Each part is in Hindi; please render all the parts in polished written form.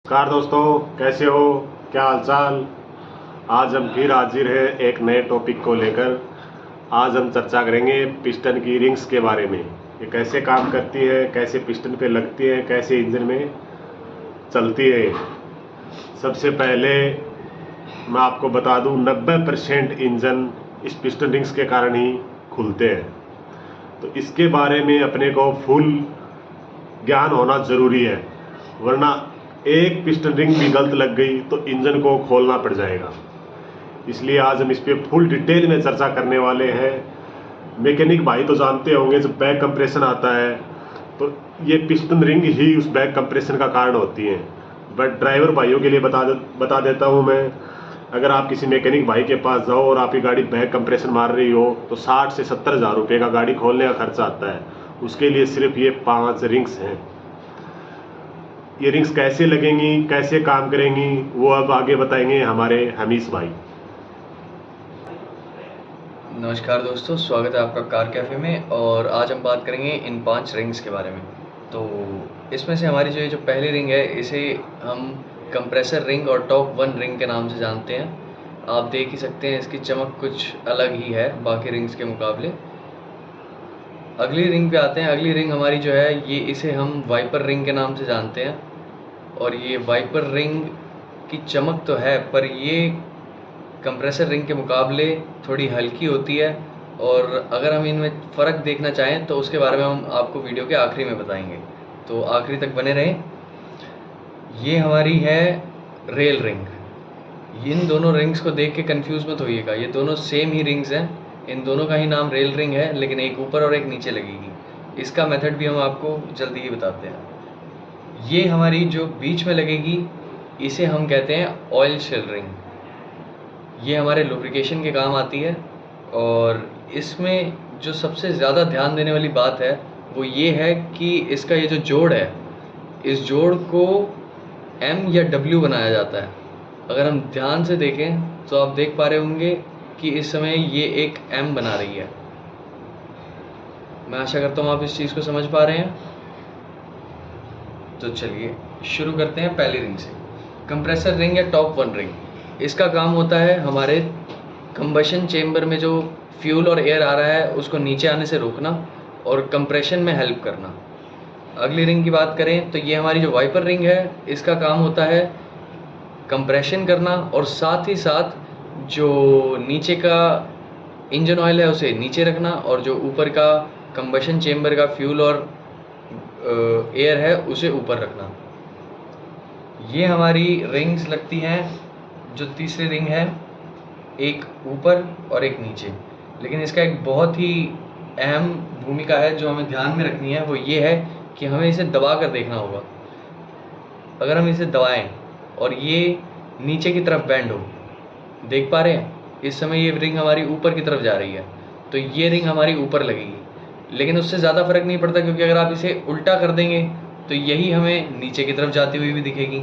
नमस्कार दोस्तों, कैसे हो? क्या हालचाल? आज हम फिर हाजिर हैं एक नए टॉपिक को लेकर। आज हम चर्चा करेंगे पिस्टन की रिंग्स के बारे में। ये कैसे काम करती है, कैसे पिस्टन पे लगती है, कैसे इंजन में चलती है। सबसे पहले मैं आपको बता दूं, 90% इंजन इस पिस्टन रिंग्स के कारण ही खुलते हैं। तो इसके बारे में अपने को फुल ज्ञान होना ज़रूरी है, वरना एक पिस्टन रिंग भी गलत लग गई तो इंजन को खोलना पड़ जाएगा। इसलिए आज हम इस पे फुल डिटेल में चर्चा करने वाले हैं। मैकेनिक भाई तो जानते होंगे, जब बैक कंप्रेशन आता है तो ये पिस्टन रिंग ही उस बैक कंप्रेशन का कारण होती है। बट ड्राइवर भाइयों के लिए बता देता हूँ मैं, अगर आप किसी मैकेनिक भाई के पास जाओ और आपकी गाड़ी बैक कंप्रेशन मार रही हो तो 60 से 70 हज़ार रुपये का गाड़ी खोलने का खर्चा आता है। उसके लिए सिर्फ ये 5 रिंग्स हैं। ये रिंग्स कैसे लगेंगी, कैसे काम करेंगी, वो अब आगे बताएंगे हमारे हमीश भाई। नमस्कार दोस्तों, स्वागत है आपका कार कैफ़े में। और आज हम बात करेंगे इन 5 रिंग्स के बारे में। तो इसमें से हमारी जो पहली रिंग है, इसे हम कंप्रेसर रिंग और टॉप 1 रिंग के नाम से जानते हैं। आप देख ही सकते हैं इसकी चमक कुछ अलग ही है बाकी रिंग्स के मुकाबले। अगली रिंग पे आते हैं। अगली रिंग हमारी जो है, इसे हम वाइपर रिंग के नाम से जानते हैं। और ये वाइपर रिंग की चमक तो है, पर ये कंप्रेसर रिंग के मुकाबले थोड़ी हल्की होती है। और अगर हम इनमें फ़र्क देखना चाहें तो उसके बारे में हम आपको वीडियो के आखिरी में बताएंगे, तो आखिरी तक बने रहें। ये हमारी है रेल रिंग। इन दोनों रिंग्स को देख के कंफ्यूज मत होइएगा, ये दोनों सेम ही रिंग्स हैं। इन दोनों का ही नाम रेल रिंग है, लेकिन एक ऊपर और एक नीचे लगेगी। इसका मेथड भी हम आपको जल्दी ही बताते हैं। ये हमारी जो बीच में लगेगी, इसे हम कहते हैं ऑयल शिल रिंग। ये हमारे लुब्रिकेशन के काम आती है। और इसमें जो सबसे ज़्यादा ध्यान देने वाली बात है वो ये है कि इसका ये जो जोड़ है, इस जोड़ को M या W बनाया जाता है। अगर हम ध्यान से देखें तो आप देख पा रहे होंगे कि इस समय ये एक M बना रही है। मैं आशा करता हूँ आप इस चीज़ को समझ पा रहे हैं। तो चलिए शुरू करते हैं पहली रिंग से। कंप्रेसर रिंग या टॉप 1 रिंग, इसका काम होता है हमारे कंबशन चेम्बर में जो फ्यूल और एयर आ रहा है उसको नीचे आने से रोकना और कंप्रेशन में हेल्प करना। अगली रिंग की बात करें तो ये हमारी जो वाइपर रिंग है, इसका काम होता है कंप्रेशन करना और साथ ही साथ जो नीचे का इंजन ऑयल है उसे नीचे रखना और जो ऊपर का कंबशन चेम्बर का फ्यूल और एयर है उसे ऊपर रखना। ये हमारी रिंग्स लगती हैं। जो तीसरी रिंग है, एक ऊपर और एक नीचे, लेकिन इसका एक बहुत ही अहम भूमिका है जो हमें ध्यान में रखनी है। वो ये है कि हमें इसे दबा कर देखना होगा। अगर हम इसे दबाएं और ये नीचे की तरफ बेंड हो, देख पा रहे हैं इस समय ये रिंग हमारी ऊपर की तरफ जा रही है, तो ये रिंग हमारी ऊपर लगेगी। लेकिन उससे ज़्यादा फ़र्क नहीं पड़ता, क्योंकि अगर आप इसे उल्टा कर देंगे तो यही हमें नीचे की तरफ जाती हुई भी दिखेगी।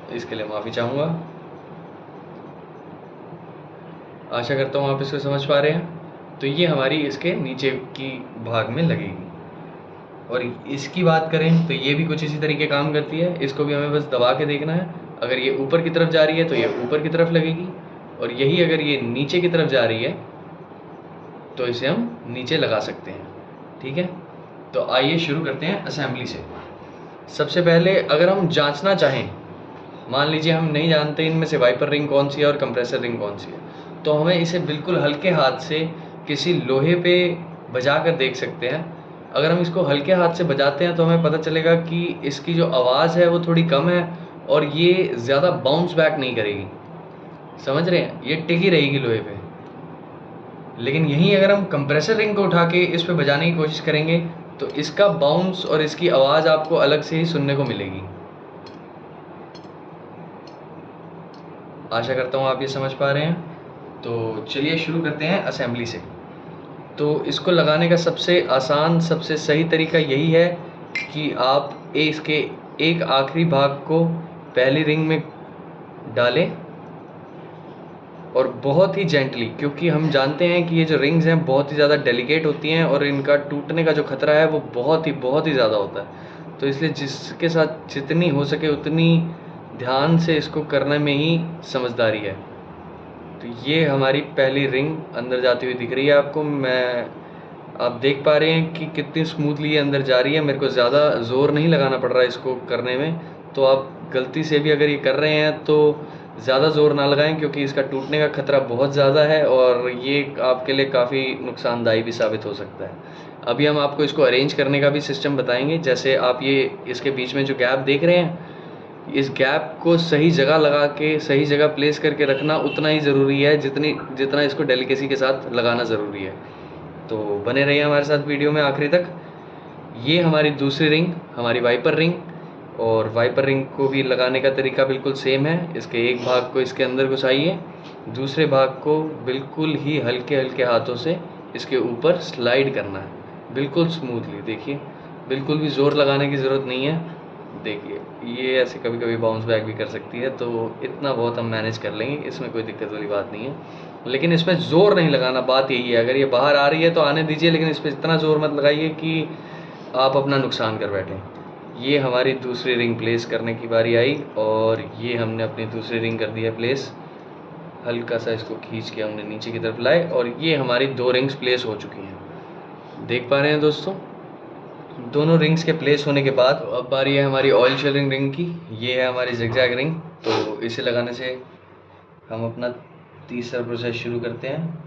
तो इसके लिए माफ़ी चाहूँगा। आशा करता हूँ आप इसको समझ पा रहे हैं। तो ये हमारी इसके नीचे की भाग में लगेगी। और इसकी बात करें तो ये भी कुछ इसी तरीके काम करती है। इसको भी हमें बस दबा के देखना है। अगर ये ऊपर की तरफ जा रही है तो ये ऊपर की तरफ लगेगी, और यही अगर ये नीचे की तरफ जा रही है तो इसे हम नीचे लगा सकते हैं। ठीक है, तो आइए शुरू करते हैं असेंबली से। सबसे पहले अगर हम जांचना चाहें, मान लीजिए हम नहीं जानते इनमें से वाइपर रिंग कौन सी है और कंप्रेसर रिंग कौन सी है, तो हमें इसे बिल्कुल हल्के हाथ से किसी लोहे पे बजा कर देख सकते हैं। अगर हम इसको हल्के हाथ से बजाते हैं तो हमें पता चलेगा कि इसकी जो आवाज़ है वो थोड़ी कम है और ये ज़्यादा बाउंस बैक नहीं करेगी। समझ रहे हैं, ये टिकी रहेगी लोहे पे। लेकिन यहीं अगर हम कंप्रेसर रिंग को उठा के इस पे बजाने की कोशिश करेंगे तो इसका बाउंस और इसकी आवाज़ आपको अलग से ही सुनने को मिलेगी। आशा करता हूँ आप ये समझ पा रहे हैं। तो चलिए शुरू करते हैं असेंबली से। तो इसको लगाने का सबसे आसान, सबसे सही तरीका यही है कि आप इसके एक आखिरी भाग को पहली रिंग में डालें और बहुत ही जेंटली, क्योंकि हम जानते हैं कि ये जो रिंग्स हैं बहुत ही ज़्यादा डेलिकेट होती हैं और इनका टूटने का जो खतरा है वो बहुत ही ज़्यादा होता है। तो इसलिए जिसके साथ जितनी हो सके उतनी ध्यान से इसको करने में ही समझदारी है। तो ये हमारी पहली रिंग अंदर जाती हुई दिख रही है आपको। आप देख पा रहे हैं कि कितनी स्मूथली ये अंदर जा रही है। मेरे को ज़्यादा ज़ोर नहीं लगाना पड़ रहा है इसको करने में। तो आप गलती से भी अगर ये कर रहे हैं तो ज़्यादा ज़ोर ना लगाएं, क्योंकि इसका टूटने का खतरा बहुत ज़्यादा है और ये आपके लिए काफ़ी नुकसानदायी भी साबित हो सकता है। अभी हम आपको इसको अरेंज करने का भी सिस्टम बताएंगे। जैसे आप ये इसके बीच में जो गैप देख रहे हैं, इस गैप को सही जगह लगा के सही जगह प्लेस करके रखना उतना ही ज़रूरी है जितना इसको डेलिकेसी के साथ लगाना ज़रूरी है। तो बने रहिए हमारे साथ वीडियो में आखिरी तक। ये हमारी दूसरी रिंग, हमारी वाइपर रिंग, और वाइपर रिंग को भी लगाने का तरीका बिल्कुल सेम है। इसके एक भाग को इसके अंदर घुसाइए, दूसरे भाग को बिल्कुल ही हल्के हल्के हाथों से इसके ऊपर स्लाइड करना है, बिल्कुल स्मूथली। देखिए, बिल्कुल भी ज़ोर लगाने की ज़रूरत नहीं है। देखिए, ये ऐसे कभी कभी बाउंस बैक भी कर सकती है, तो इतना बहुत हम मैनेज कर लेंगे, इसमें कोई दिक्कत वाली बात नहीं है। लेकिन इसमें ज़ोर नहीं लगाना, बात यही है। अगर ये बाहर आ रही है तो आने दीजिए, लेकिन इस पर इतना ज़ोर मत लगाइए कि आप अपना नुकसान कर बैठें। ये हमारी दूसरी रिंग प्लेस करने की बारी आई और ये हमने अपनी दूसरी रिंग कर दी है प्लेस। हल्का सा इसको खींच के हमने नीचे की तरफ लाए और ये हमारी 2 रिंग्स प्लेस हो चुकी हैं। देख पा रहे हैं दोस्तों, दोनों रिंग्स के प्लेस होने के बाद अब बारी है हमारी ऑयल शेलिंग रिंग की। ये है हमारी जिगजैग रिंग। तो इसे लगाने से हम अपना तीसरा प्रोसेस शुरू करते हैं।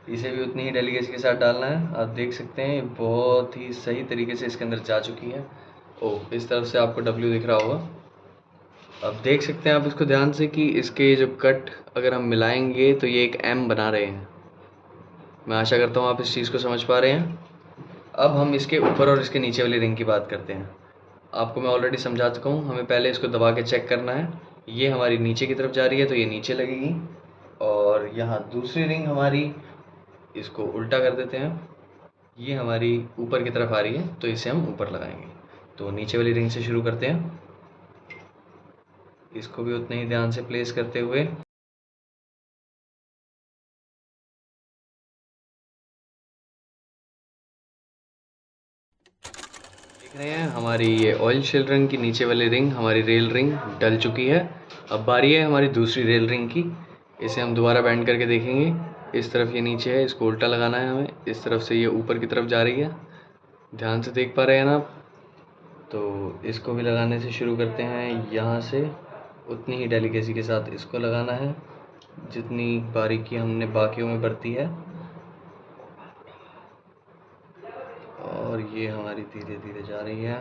इसे भी उतनी ही डेलीकेसी के साथ डालना है। आप देख सकते हैं बहुत ही सही तरीके से इसके अंदर जा चुकी है। ओह, इस तरफ से आपको डब्ल्यू दिख रहा होगा। अब देख सकते हैं आप इसको ध्यान से कि इसके जो कट अगर हम मिलाएंगे तो ये एक एम बना रहे हैं। मैं आशा करता हूँ आप इस चीज़ को समझ पा रहे हैं। अब हम इसके ऊपर और इसके नीचे वाली रिंग की बात करते हैं। आपको मैं ऑलरेडी समझा चुका हूँ, हमें पहले इसको दबा के चेक करना है। ये हमारी नीचे की तरफ जा रही है तो ये नीचे लगेगी, और यहाँ दूसरी रिंग हमारी, इसको उल्टा कर देते हैं, ये हमारी ऊपर की तरफ आ रही है तो इसे हम ऊपर लगाएंगे। तो नीचे वाली रिंग से शुरू करते हैं, इसको भी उतने ही ध्यान से प्लेस करते हुए देख रहे हैं हमारी ये ऑयल शेल रिंग की नीचे वाली रिंग, हमारी रेल रिंग डल चुकी है। अब बारी है हमारी दूसरी रेल रिंग की। इसे हम दोबारा बैंड करके देखेंगे। इस तरफ ये नीचे है, इसको उल्टा लगाना है हमें। इस तरफ से ये ऊपर की तरफ जा रही है, ध्यान से देख पा रहे हैं ना आप। तो इसको भी लगाने से शुरू करते हैं। यहाँ से उतनी ही डेलिकेसी के साथ इसको लगाना है जितनी बारीकी हमने बाकियों में बरती है। और ये हमारी धीरे धीरे जा रही है।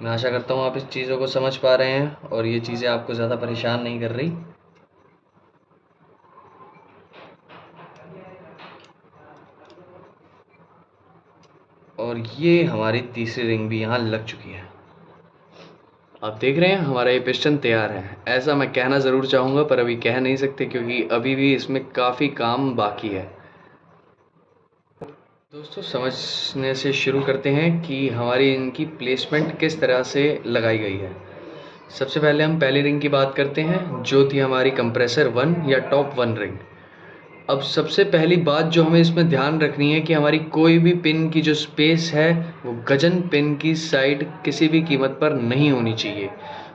मैं आशा करता हूँ आप इस चीज़ों को समझ पा रहे हैं और ये चीज़ें आपको ज़्यादा परेशान नहीं कर रही। और ये हमारी तीसरी रिंग भी यहाँ लग चुकी है। आप देख रहे हैं हमारा ये पिस्टन तैयार है। ऐसा मैं कहना ज़रूर चाहूँगा पर अभी कह नहीं सकते, क्योंकि अभी भी इसमें काफ़ी काम बाकी है। दोस्तों, समझने से शुरू करते हैं कि हमारी इनकी प्लेसमेंट किस तरह से लगाई गई है। सबसे पहले हम पहली रिंग की बात करते हैं, जो थी हमारी कंप्रेसर 1 या टॉप 1 रिंग। अब सबसे पहली बात जो हमें इसमें ध्यान रखनी है कि हमारी कोई भी पिन की जो स्पेस है वो गजन पिन की साइड किसी भी कीमत पर नहीं होनी चाहिए।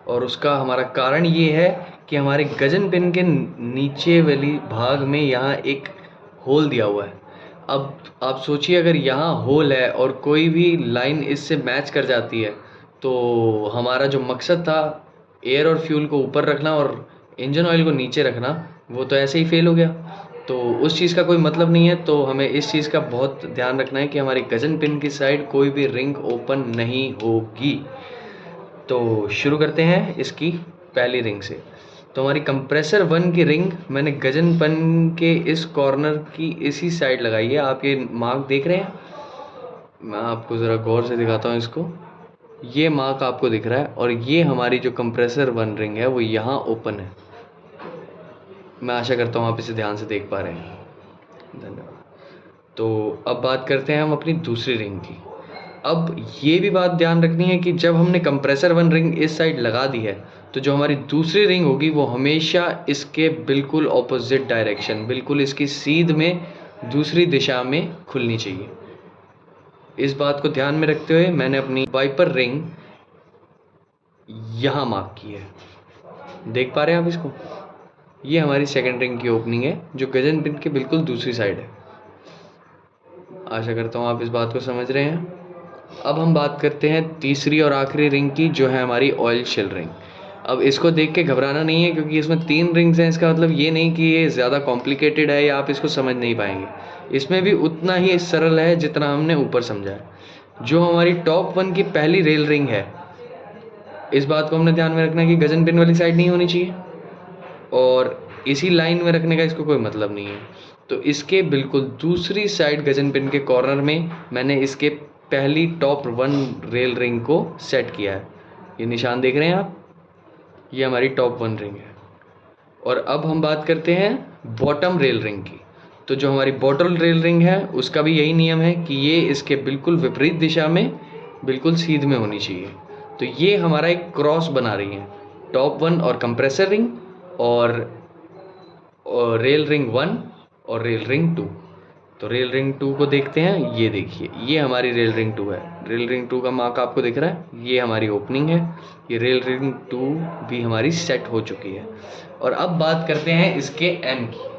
और उसका हमारा कारण ये है कि हमारे गजन पिन के नीचे वाली भाग में यहाँ एक होल दिया हुआ है। अब आप सोचिए, अगर यहाँ होल है और कोई भी लाइन इससे मैच कर जाती है तो हमारा जो मकसद था एयर और फ्यूल को ऊपर रखना और इंजन ऑयल को नीचे रखना, वो तो ऐसे ही फेल हो गया। तो उस चीज़ का कोई मतलब नहीं है। तो हमें इस चीज़ का बहुत ध्यान रखना है कि हमारी गजन पिन की साइड कोई भी रिंग ओपन नहीं होगी। तो शुरू करते हैं इसकी पहली रिंग से। तो हमारी कंप्रेसर 1 की रिंग मैंने गजन पिन के इस कॉर्नर की इसी साइड लगाई है। आप ये मार्क देख रहे हैं, मैं आपको ज़रा गौर से दिखाता हूँ इसको। ये मार्क आपको दिख रहा है और ये हमारी जो कंप्रेसर 1 रिंग है वो यहाँ ओपन है। मैं आशा करता हूँ आप इसे ध्यान से देख पा रहे हैं। धन्यवाद। तो अब बात करते हैं हम अपनी दूसरी रिंग की। अब ये भी बात ध्यान रखनी है कि जब हमने कंप्रेसर 1 रिंग इस साइड लगा दी है तो जो हमारी दूसरी रिंग होगी वो हमेशा इसके बिल्कुल ऑपोजिट डायरेक्शन, बिल्कुल इसकी सीध में दूसरी दिशा में खुलनी चाहिए। इस बात को ध्यान में रखते हुए मैंने अपनी वाइपर रिंग यहाँ मार्क की है। देख पा रहे हैं आप इसको? ये हमारी सेकंड रिंग की ओपनिंग है जो गजन पिन के बिल्कुल दूसरी साइड है। आशा करता हूँ आप इस बात को समझ रहे हैं। अब हम बात करते हैं तीसरी और आखिरी रिंग की, जो है हमारी ऑयल शिल रिंग। अब इसको देख के घबराना नहीं है, क्योंकि इसमें 3 रिंग्स हैं। इसका मतलब ये नहीं कि ये ज़्यादा कॉम्प्लिकेटेड है या आप इसको समझ नहीं पाएंगे। इसमें भी उतना ही सरल है जितना हमने ऊपर समझा है। जो हमारी टॉप 1 की पहली रेल रिंग है, इस बात को हमने ध्यान में रखना है कि गजन पिन वाली साइड नहीं होनी चाहिए और इसी लाइन में रखने का इसको कोई मतलब नहीं है। तो इसके बिल्कुल दूसरी साइड गजन पिन के कॉर्नर में मैंने इसके पहली टॉप 1 रेल रिंग को सेट किया है। ये निशान देख रहे हैं आप? ये हमारी टॉप 1 रिंग है। और अब हम बात करते हैं बॉटम रेल रिंग की। तो जो हमारी बॉटम रेल रिंग है उसका भी यही नियम है कि ये इसके बिल्कुल विपरीत दिशा में बिल्कुल सीध में होनी चाहिए। तो ये हमारा एक क्रॉस बना रही है, टॉप 1 और कंप्रेसर रिंग और रेल रिंग 1 और रेल रिंग 2। तो रेल रिंग 2 को देखते हैं। ये देखिए, ये हमारी रेल रिंग 2 है। रेल रिंग 2 का मार्क आपको दिख रहा है? ये हमारी ओपनिंग है। ये रेल रिंग 2 भी हमारी सेट हो चुकी है। और अब बात करते हैं इसके एम की।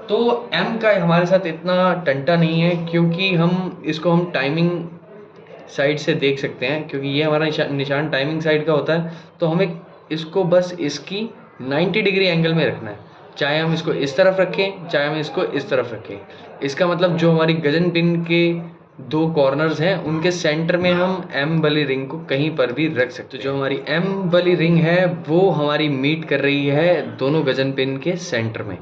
तो एम का हमारे साथ इतना टंटा नहीं है, क्योंकि हम टाइमिंग साइड से देख सकते हैं, क्योंकि ये हमारा निशान टाइमिंग साइड का होता है। तो हमें इसको बस इसकी 90 डिग्री एंगल में रखना है। चाहे हम इसको इस तरफ रखें, चाहे हम इसको इस तरफ रखें। इसका मतलब जो हमारी गजन पिन के 2 कॉर्नर्स हैं उनके सेंटर में हम एम वाली रिंग को कहीं पर भी रख सकते हैं। जो हमारी एम वाली रिंग है वो हमारी मीट कर रही है दोनों गजन पिन के सेंटर में।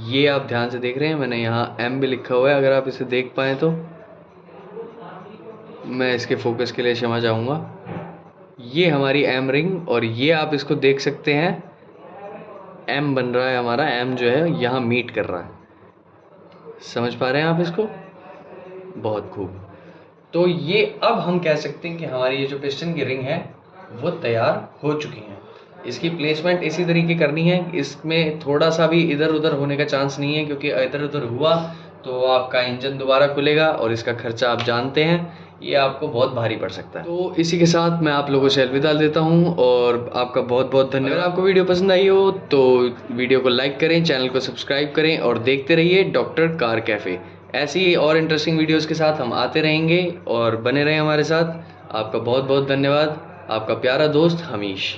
ये आप ध्यान से देख रहे हैं, मैंने यहाँ एम भी लिखा हुआ है। अगर आप इसे देख पाएँ तो मैं इसके फोकस के लिए क्षमा चाहूँगा। ये हमारी एम रिंग, और ये आप इसको देख सकते हैं, एम बन रहा है हमारा। एम जो है यहाँ मीट कर रहा है। समझ पा रहे हैं आप इसको? बहुत खूब। तो ये अब हम कह सकते हैं कि हमारी ये जो पिस्टन की रिंग है वो तैयार हो चुकी है। इसकी प्लेसमेंट इसी तरीके करनी है। इसमें थोड़ा सा भी इधर उधर होने का चांस नहीं है, क्योंकि इधर उधर हुआ तो आपका इंजन दोबारा खुलेगा और इसका खर्चा आप जानते हैं, ये आपको बहुत भारी पड़ सकता है। तो इसी के साथ मैं आप लोगों से अलविदा लेता हूं और आपका बहुत बहुत धन्यवाद। अगर आपको वीडियो पसंद आई हो तो वीडियो को लाइक करें, चैनल को सब्सक्राइब करें और देखते रहिए डॉक्टर कार कैफ़े। ऐसी ही और इंटरेस्टिंग वीडियोस के साथ हम आते रहेंगे और बने रहें हमारे साथ। आपका बहुत बहुत धन्यवाद। आपका प्यारा दोस्त हमीश।